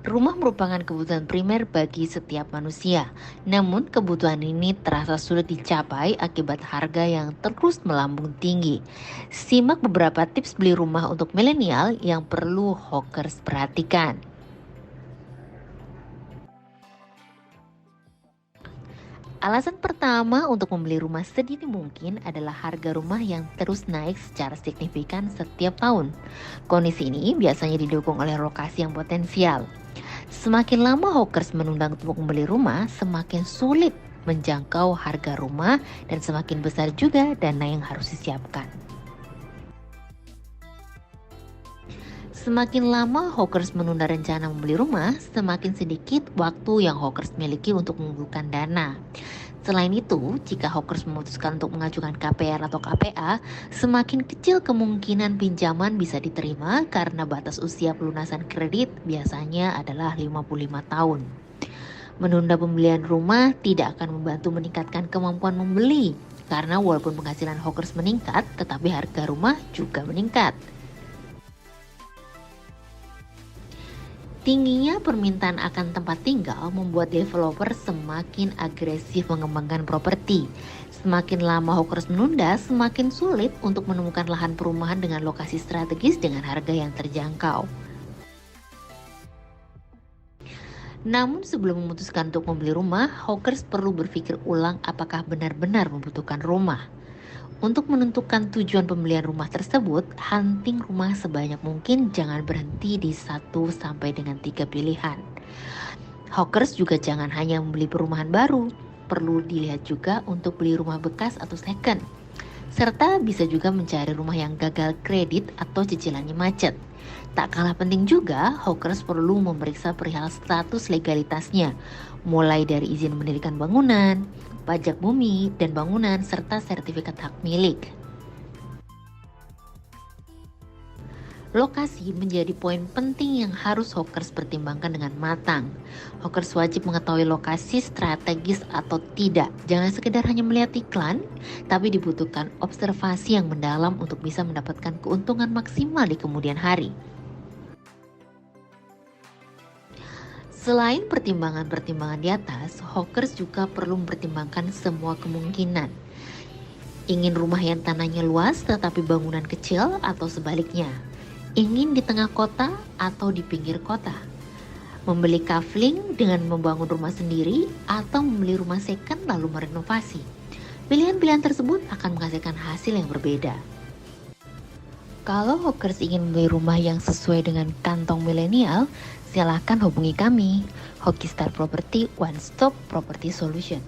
Rumah merupakan kebutuhan primer bagi setiap manusia. Namun, kebutuhan ini terasa sulit dicapai akibat harga yang terus melambung tinggi. Simak beberapa tips beli rumah untuk milenial yang perlu Hawkers perhatikan. Alasan pertama untuk membeli rumah sedini mungkin adalah harga rumah yang terus naik secara signifikan setiap tahun. Kondisi ini biasanya didukung oleh lokasi yang potensial. Semakin lama hawkers menunda untuk membeli rumah, semakin sulit menjangkau harga rumah dan semakin besar juga dana yang harus disiapkan. Semakin lama hawkers menunda rencana membeli rumah, semakin sedikit waktu yang hawkers miliki untuk mengumpulkan dana. Selain itu, jika hawkers memutuskan untuk mengajukan KPR atau KPA, semakin kecil kemungkinan pinjaman bisa diterima karena batas usia pelunasan kredit biasanya adalah 55 tahun. Menunda pembelian rumah tidak akan membantu meningkatkan kemampuan membeli, karena walaupun penghasilan hawkers meningkat, tetapi harga rumah juga meningkat. Tingginya permintaan akan tempat tinggal membuat developer semakin agresif mengembangkan properti. Semakin lama hawkers menunda, semakin sulit untuk menemukan lahan perumahan dengan lokasi strategis dengan harga yang terjangkau. Namun sebelum memutuskan untuk membeli rumah, hawkers perlu berpikir ulang apakah benar-benar membutuhkan rumah. Untuk menentukan tujuan pembelian rumah tersebut, hunting rumah sebanyak mungkin, jangan berhenti di 1 sampai 3 pilihan. Hawkers juga jangan hanya membeli perumahan baru, perlu dilihat juga untuk beli rumah bekas atau second. Serta bisa juga mencari rumah yang gagal kredit atau cicilannya macet. Tak kalah penting juga, hawkers perlu memeriksa perihal status legalitasnya, mulai dari izin mendirikan bangunan, pajak bumi dan bangunan, serta sertifikat hak milik. Lokasi menjadi poin penting yang harus hawkers pertimbangkan dengan matang. Hawkers wajib mengetahui lokasi strategis atau tidak. Jangan sekedar hanya melihat iklan, tapi dibutuhkan observasi yang mendalam untuk bisa mendapatkan keuntungan maksimal di kemudian hari. Selain pertimbangan-pertimbangan di atas, hawkers juga perlu mempertimbangkan semua kemungkinan. Ingin rumah yang tanahnya luas tetapi bangunan kecil atau sebaliknya. Ingin di tengah kota atau di pinggir kota. Membeli kafling dengan membangun rumah sendiri atau membeli rumah second lalu merenovasi. Pilihan-pilihan tersebut akan menghasilkan hasil yang berbeda. Kalau hawkers ingin membeli rumah yang sesuai dengan kantong milenial, silakan hubungi kami, Hoki Star Property One Stop Property Solution.